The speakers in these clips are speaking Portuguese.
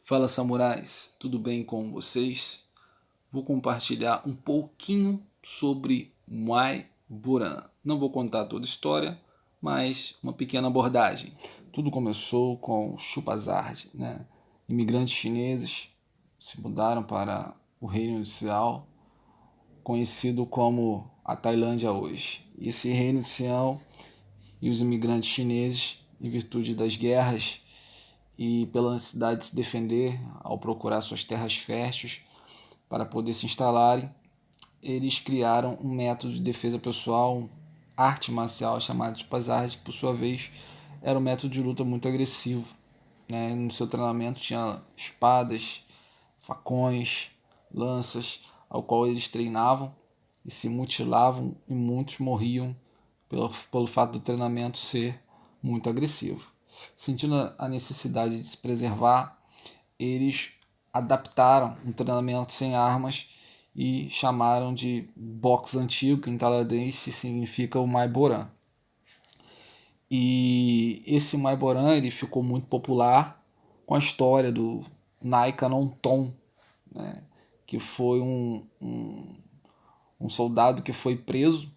Fala samurais, tudo bem com vocês? Vou compartilhar um pouquinho sobre Muay Boran. Não vou contar toda a história, mas uma pequena abordagem. Tudo começou com Chupazard, né? Imigrantes chineses se mudaram para o reino inicial, conhecido como a Tailândia hoje. Esse reino inicial e os imigrantes chineses, em virtude das guerras e pela necessidade de se defender ao procurar suas terras férteis para poder se instalarem, eles criaram um método de defesa pessoal, arte marcial chamado de Chupazard, que por sua vez era um método de luta muito agressivo. Né? No seu treinamento tinha espadas, facões, lanças, ao qual eles treinavam e se mutilavam, e muitos morriam pelo fato do treinamento ser muito agressivo. Sentindo a necessidade de se preservar, eles adaptaram um treinamento sem armas e chamaram de boxe antigo, que em tailandês significa o Mai Boran. E esse Mai Boran ele ficou muito popular com a história do Nai Canon Tom, né, que foi um soldado que foi preso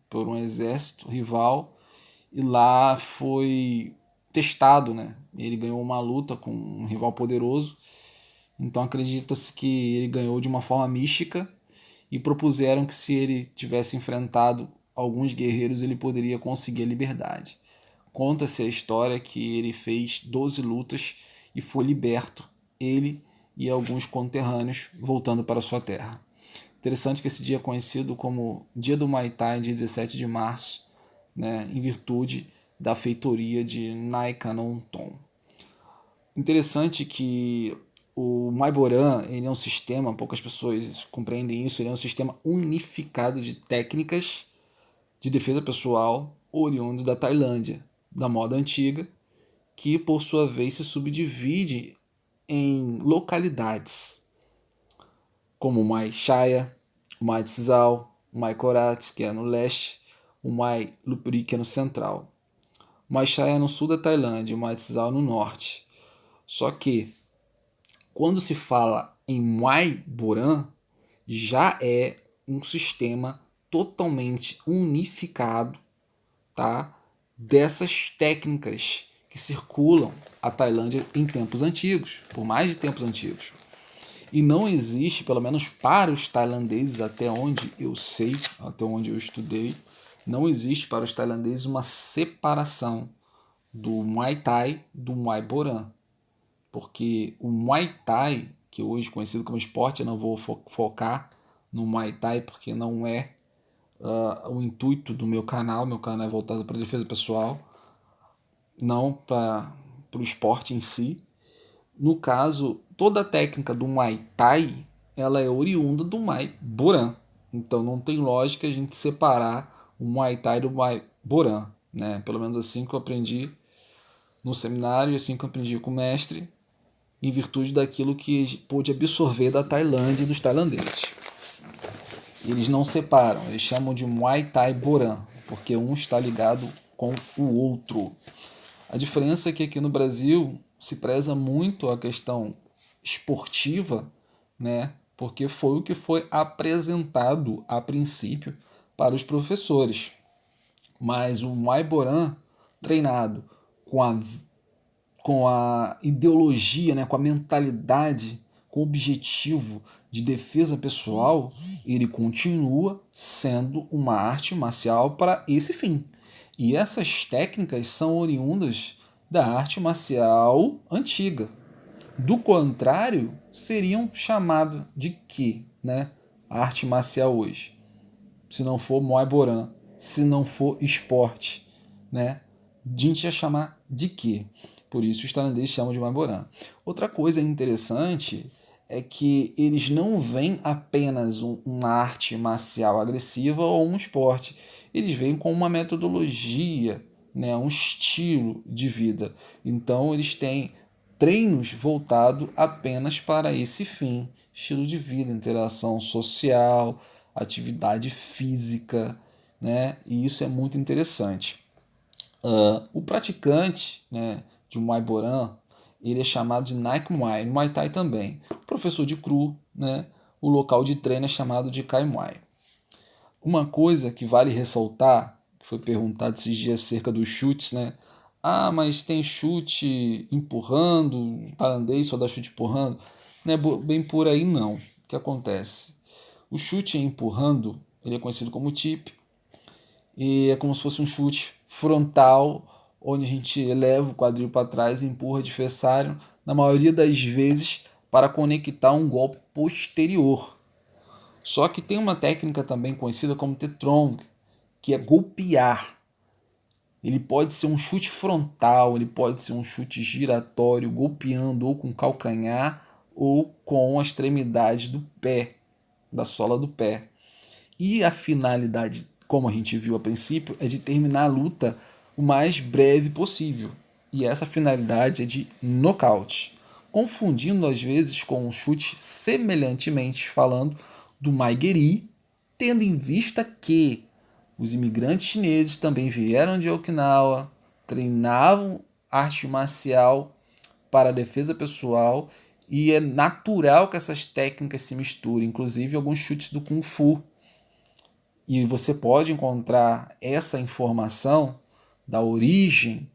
por um exército rival e lá foi testado, né? Ele ganhou uma luta com um rival poderoso, então acredita-se que ele ganhou de uma forma mística e propuseram que se ele tivesse enfrentado alguns guerreiros ele poderia conseguir a liberdade. Conta-se a história que ele fez 12 lutas e foi liberto, ele e alguns conterrâneos voltando para sua terra. Interessante que esse dia é conhecido como Dia do Muay Thai, dia 17 de março, né, em virtude da feitoria de Nai Canon Tom. Interessante que o Muay Boran ele é um sistema, poucas pessoas compreendem isso, ele é um sistema unificado de técnicas de defesa pessoal oriundos da Tailândia, da moda antiga, que por sua vez se subdivide em localidades, como o Muay Chaya, o Muay Tsizal, o Muay Korat, que é no leste, o Muay Lupri, que é no central. O Muay Chaya é no sul da Tailândia, o Muay Tsizal no norte. Só que, quando se fala em Muay Boran, já é um sistema totalmente unificado, tá? Dessas técnicas que circulam a Tailândia em tempos antigos, por mais de tempos antigos. E não existe, pelo menos para os tailandeses, até onde eu sei, até onde eu estudei, não existe para os tailandeses uma separação do Muay Thai do Muay Boran. Porque o Muay Thai, que hoje é conhecido como esporte, eu não vou focar no Muay Thai porque não é o intuito do meu canal é voltado para a defesa pessoal, não para o esporte em si. No caso, toda a técnica do Muay Thai ela é oriunda do Muay Boran. Então não tem lógica a gente separar o Muay Thai do Muay Boran. Né? Pelo menos assim que eu aprendi no seminário, assim que eu aprendi com o mestre, em virtude daquilo que pôde absorver da Tailândia e dos tailandeses. Eles não separam, eles chamam de Muay Thai Boran, porque um está ligado com o outro. A diferença é que aqui no Brasil se preza muito a questão esportiva, né? Porque foi o que foi apresentado a princípio para os professores. Mas o Muay Boran, treinado com a ideologia, né, com a mentalidade, com o objetivo de defesa pessoal, ele continua sendo uma arte marcial para esse fim. E essas técnicas são oriundas da arte marcial antiga. Do contrário, seriam chamados de quê, né? A arte marcial hoje. Se não for Muay Boran, se não for esporte, né? A gente ia chamar de quê? Por isso os tailandeses chamam de Muay Boran. Outra coisa interessante é que eles não veem apenas uma arte marcial agressiva ou um esporte. Eles veem como uma metodologia, né, um estilo de vida. Então eles têm treinos voltados apenas para esse fim. Estilo de vida, interação social, atividade física, né? E isso é muito interessante. O praticante, né, de um Muay Boran, ele é chamado de Nike Muay, no Muay Thai também. O professor de cru, né? O local de treino é chamado de Kai Muay. Uma coisa que vale ressaltar, que foi perguntado esses dias acerca dos chutes, né? Ah, mas tem chute empurrando, tailandês só dá chute empurrando. Não é bem por aí não. O que acontece? O chute empurrando, ele é conhecido como tip, e é como se fosse um chute frontal, onde a gente eleva o quadril para trás e empurra o adversário, na maioria das vezes, para conectar um golpe posterior. Só que tem uma técnica também conhecida como T-Trong, que é golpear. Ele pode ser um chute frontal, ele pode ser um chute giratório, golpeando ou com calcanhar ou com a extremidade do pé, da sola do pé. E a finalidade, como a gente viu a princípio, é de terminar a luta o mais breve possível. E essa finalidade é de nocaute, confundindo às vezes com um chute semelhantemente falando do Maigeri, tendo em vista que os imigrantes chineses também vieram de Okinawa, treinavam arte marcial para a defesa pessoal e é natural que essas técnicas se misturem, inclusive alguns chutes do Kung Fu. E você pode encontrar essa informação da origem,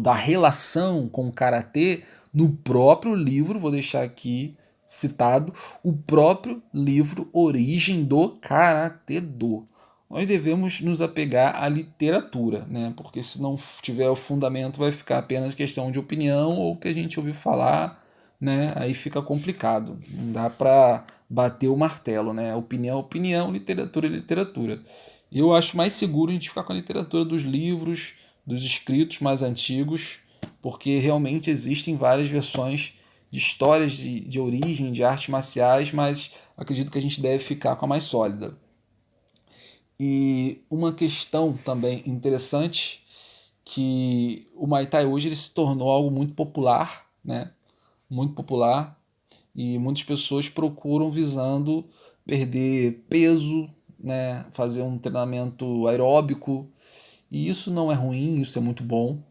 da relação com o Karatê no próprio livro, vou deixar aqui citado, o próprio livro Origem do Karatê Do. Nós devemos nos apegar à literatura, né? Porque se não tiver o fundamento vai ficar apenas questão de opinião ou que a gente ouviu falar, né? Aí fica complicado. Não dá para bater o martelo, né? Opinião é opinião, literatura é literatura. E eu acho mais seguro a gente ficar com a literatura dos livros, dos escritos mais antigos, porque realmente existem várias versões de histórias de origem, de artes marciais, mas acredito que a gente deve ficar com a mais sólida. E uma questão também interessante que o Muay Thai hoje ele se tornou algo muito popular, né? Muito popular e muitas pessoas procuram visando perder peso, né? Fazer um treinamento aeróbico e isso não é ruim, isso é muito bom,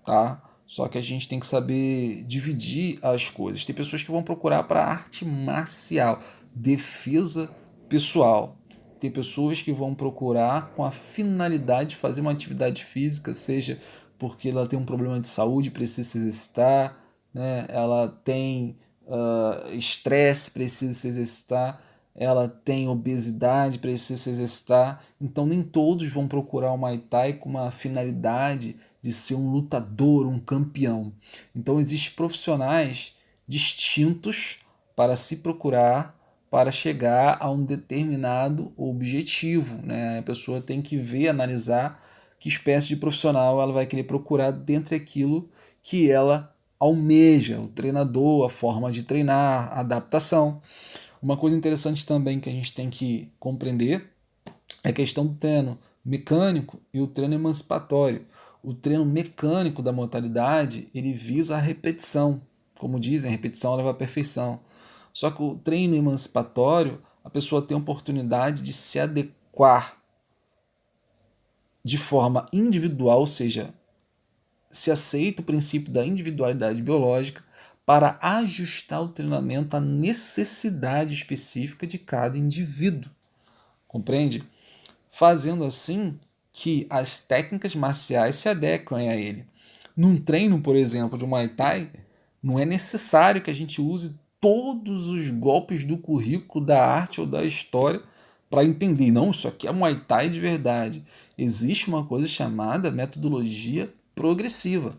tá? Só que a gente tem que saber dividir as coisas. Tem pessoas que vão procurar para arte marcial, defesa pessoal. Tem pessoas que vão procurar com a finalidade de fazer uma atividade física, seja porque ela tem um problema de saúde, precisa se exercitar, né? Ela tem estresse, precisa se exercitar, ela tem obesidade, precisa se exercitar. Então nem todos vão procurar o Muay Thai com uma finalidade de ser um lutador, um campeão. Então existem profissionais distintos para se procurar para chegar a um determinado objetivo, né? A pessoa tem que ver, analisar que espécie de profissional ela vai querer procurar dentro daquilo que ela almeja, o treinador, a forma de treinar, a adaptação. Uma coisa interessante também que a gente tem que compreender é a questão do treino mecânico e o treino emancipatório. O treino mecânico da modalidade, ele visa a repetição. Como dizem, a repetição leva à perfeição. Só que o treino emancipatório, a pessoa tem a oportunidade de se adequar de forma individual, ou seja, se aceita o princípio da individualidade biológica para ajustar o treinamento à necessidade específica de cada indivíduo. Compreende? Fazendo assim que as técnicas marciais se adequem a ele. Num treino, por exemplo, de Muay Thai, não é necessário que a gente use todos os golpes do currículo da arte ou da história para entender. Não, isso aqui é Muay Thai de verdade. Existe uma coisa chamada metodologia progressiva.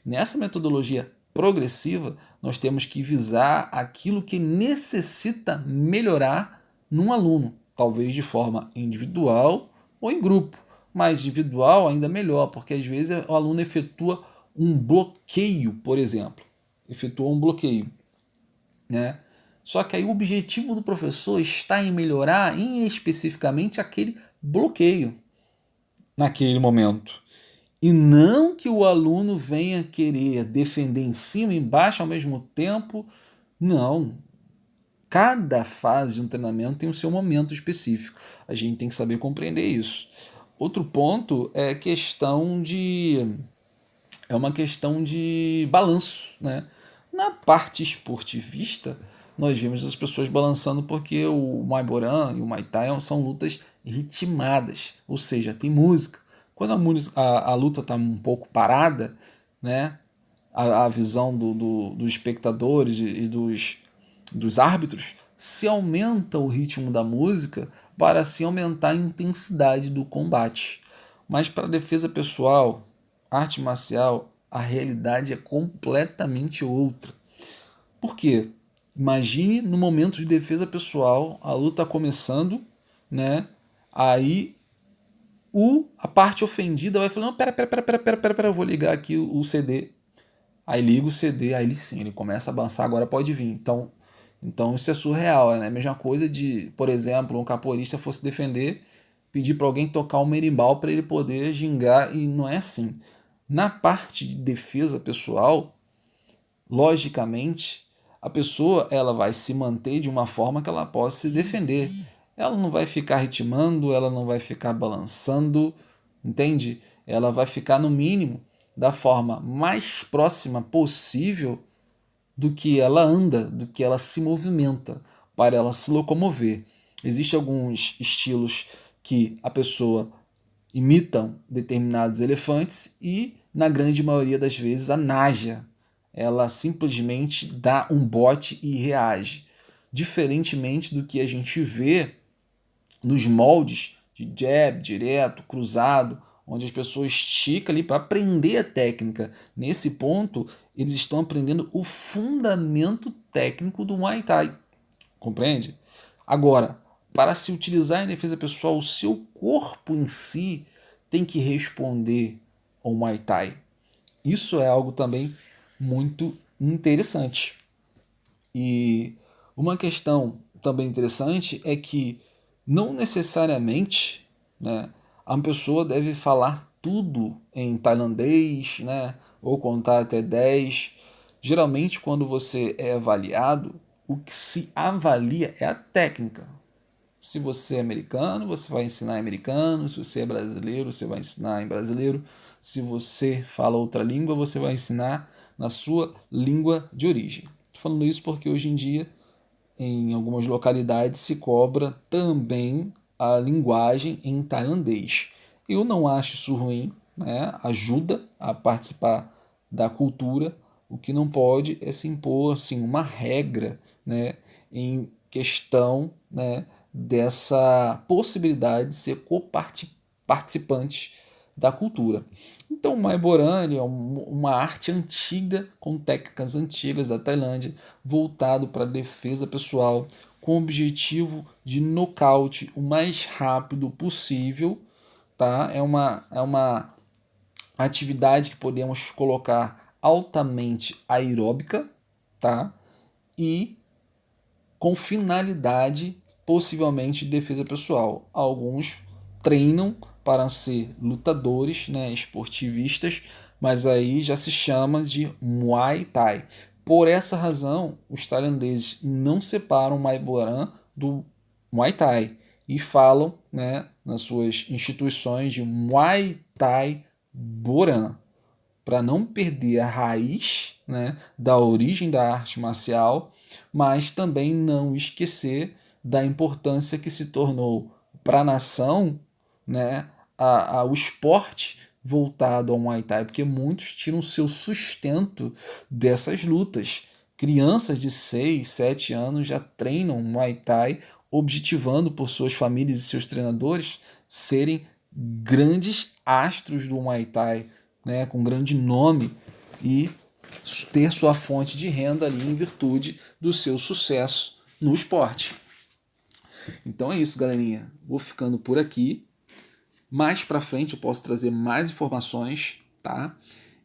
Nessa metodologia progressiva, nós temos que visar aquilo que necessita melhorar num aluno, talvez de forma individual ou em grupo, mas individual ainda melhor, porque às vezes o aluno efetua um bloqueio, por exemplo, efetua um bloqueio, né? Só que aí o objetivo do professor está em melhorar em especificamente aquele bloqueio naquele momento. E não que o aluno venha querer defender em cima e embaixo ao mesmo tempo. Não. Cada fase de um treinamento tem o seu momento específico. A gente tem que saber compreender isso. Outro ponto é questão de é uma questão de balanço, né? Na parte esportivista, nós vemos as pessoas balançando porque o Maiboran e o Muay Thai são lutas ritmadas, ou seja, tem música. Quando a luta está um pouco parada, né? A visão dos espectadores e dos árbitros, se aumenta o ritmo da música para se aumentar a intensidade do combate. Mas para defesa pessoal, arte marcial, a realidade é completamente outra. Por quê? Imagine no momento de defesa pessoal, a luta começando, né? Aí a parte ofendida vai falando, pera, eu vou ligar aqui o CD. Aí liga o CD, aí ele sim, ele começa a avançar, agora pode vir. Então isso é surreal, né? A mesma coisa de, por exemplo, um capoeirista fosse defender, pedir para alguém tocar um berimbau para ele poder gingar, e não é assim. Na parte de defesa pessoal, logicamente, a pessoa ela vai se manter de uma forma que ela possa se defender. Ela não vai ficar ritmando, ela não vai ficar balançando, entende? Ela vai ficar no mínimo da forma mais próxima possível do que ela anda, do que ela se movimenta, para ela se locomover. Existem alguns estilos que a pessoa imitam determinados elefantes e, na grande maioria das vezes, a naja. Ela simplesmente dá um bote e reage. Diferentemente do que a gente vê nos moldes de jab, direto, cruzado, onde as pessoas esticam ali para aprender a técnica. Nesse ponto, eles estão aprendendo o fundamento técnico do Muay Thai. Compreende? Agora, para se utilizar em defesa pessoal, o seu corpo em si tem que responder ao Muay Thai. Isso é algo também muito interessante. E uma questão também interessante é que não necessariamente, né, a pessoa deve falar tudo em tailandês, né, ou contar até 10. Geralmente, quando você é avaliado, o que se avalia é a técnica. Se você é americano, você vai ensinar em americano. Se você é brasileiro, você vai ensinar em brasileiro. Se você fala outra língua, você vai ensinar na sua língua de origem. Estou falando isso porque hoje em dia, em algumas localidades, se cobra também a linguagem em tailandês. Eu não acho isso ruim, né? Ajuda a participar da cultura. O que não pode é se impor assim, uma regra, né, em questão, né, dessa possibilidade de ser co-participante da cultura. Então, o Maiboran é uma arte antiga, com técnicas antigas da Tailândia, voltado para a defesa pessoal, com o objetivo de nocaute o mais rápido possível. Tá? É uma atividade que podemos colocar altamente aeróbica, tá? E com finalidade possivelmente de defesa pessoal. Alguns treinam para ser lutadores, né, esportivistas, mas aí já se chama de Muay Thai. Por essa razão, os tailandeses não separam o Maiboran do Muay Thai e falam, né, nas suas instituições de Muay Thai Boran, para não perder a raiz, né, da origem da arte marcial, mas também não esquecer da importância que se tornou para a nação, né, o esporte voltado ao Muay Thai, porque muitos tiram seu sustento dessas lutas. Crianças de 6, 7 anos já treinam Muay Thai, objetivando por suas famílias e seus treinadores serem grandes astros do Muay Thai, né, com grande nome, e ter sua fonte de renda ali em virtude do seu sucesso no esporte. Então é isso, galerinha. Vou ficando por aqui. Mais para frente eu posso trazer mais informações, tá?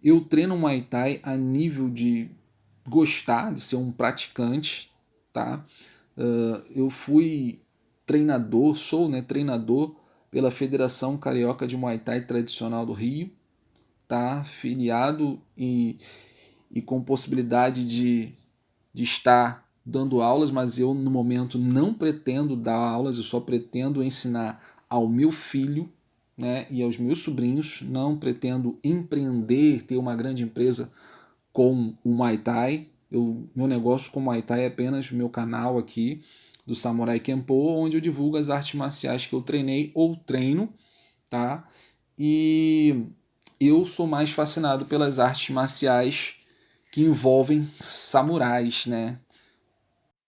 Eu treino Muay Thai a nível de gostar, de ser um praticante, tá? Eu fui treinador, sou, né, treinador pela Federação Carioca de Muay Thai Tradicional do Rio, tá? Filiado e com possibilidade de estar dando aulas, mas eu no momento não pretendo dar aulas, eu só pretendo ensinar ao meu filho, né, e aos meus sobrinhos. Não pretendo empreender, ter uma grande empresa com o Muay Thai. Meu negócio com o Muay Thai é apenas o meu canal aqui do Samurai Kenpo, onde eu divulgo as artes marciais que eu treinei ou treino, tá? E eu sou mais fascinado pelas artes marciais que envolvem samurais, né?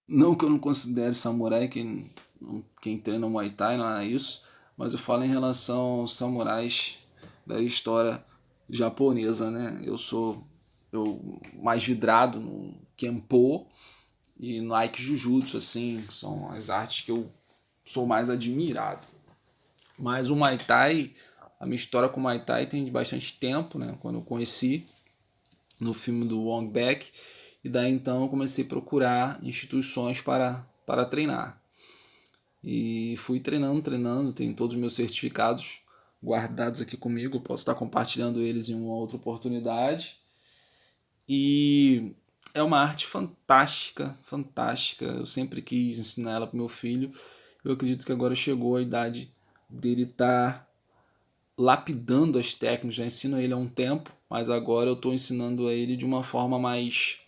Não que eu não considere samurai quem treina Muay Thai, não é isso, mas eu falo em relação aos samurais da história japonesa, né? Eu mais vidrado no Kenpo e no Aikijujutsu, assim, que são as artes que eu sou mais admirado. Mas o Muay Thai, a minha história com o Muay Thai tem bastante tempo, né? Quando eu conheci no filme do Wong Beck, e daí então eu comecei a procurar instituições para treinar. E fui treinando, tenho todos os meus certificados guardados aqui comigo, eu posso estar compartilhando eles em uma outra oportunidade. E é uma arte fantástica, fantástica. Eu sempre quis ensinar ela para meu filho. Eu acredito que agora chegou a idade dele estar lapidando as técnicas. Já ensino ele há um tempo, mas agora eu estou ensinando a ele de uma forma mais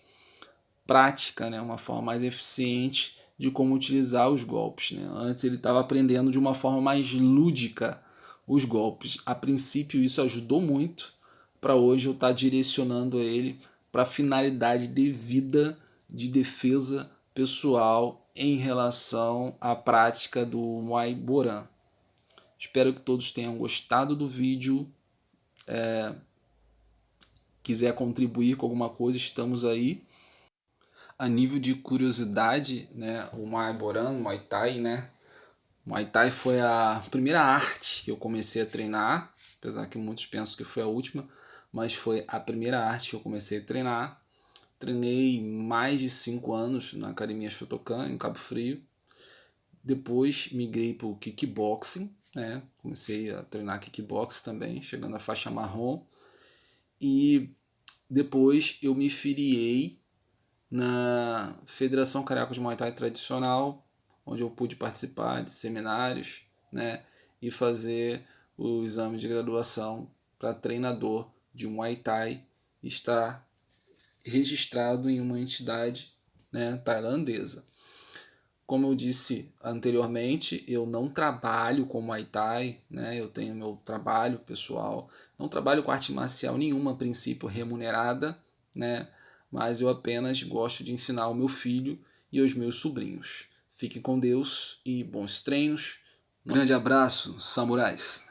prática, né? Uma forma mais eficiente de como utilizar os golpes, né? Antes ele estava aprendendo de uma forma mais lúdica os golpes. A princípio isso ajudou muito para hoje eu estar direcionando ele para a finalidade de vida, de defesa pessoal em relação à prática do Muay Boran. Espero que todos tenham gostado do vídeo. Quiser contribuir com alguma coisa, estamos aí. A nível de curiosidade, né, o Muay Boran, Muay Thai, né? Muay Thai foi a primeira arte que eu comecei a treinar, apesar que muitos pensam que foi a última, mas foi a primeira arte que eu comecei a treinar. Treinei mais de 5 anos na Academia Shotokan, em Cabo Frio. Depois migrei para o kickboxing, né? Comecei a treinar kickboxing também, chegando à faixa marrom. E depois eu me filiei na Federação Carioca de Muay Thai Tradicional, onde eu pude participar de seminários, né, e fazer o exame de graduação para treinador de Muay Thai, e estar registrado em uma entidade, né, tailandesa. Como eu disse anteriormente, eu não trabalho com Muay Thai, né? Eu tenho meu trabalho pessoal, não trabalho com arte marcial nenhuma, a princípio remunerada, né? Mas eu apenas gosto de ensinar ao meu filho e aos meus sobrinhos. Fiquem com Deus e bons treinos. Um grande abraço, samurais!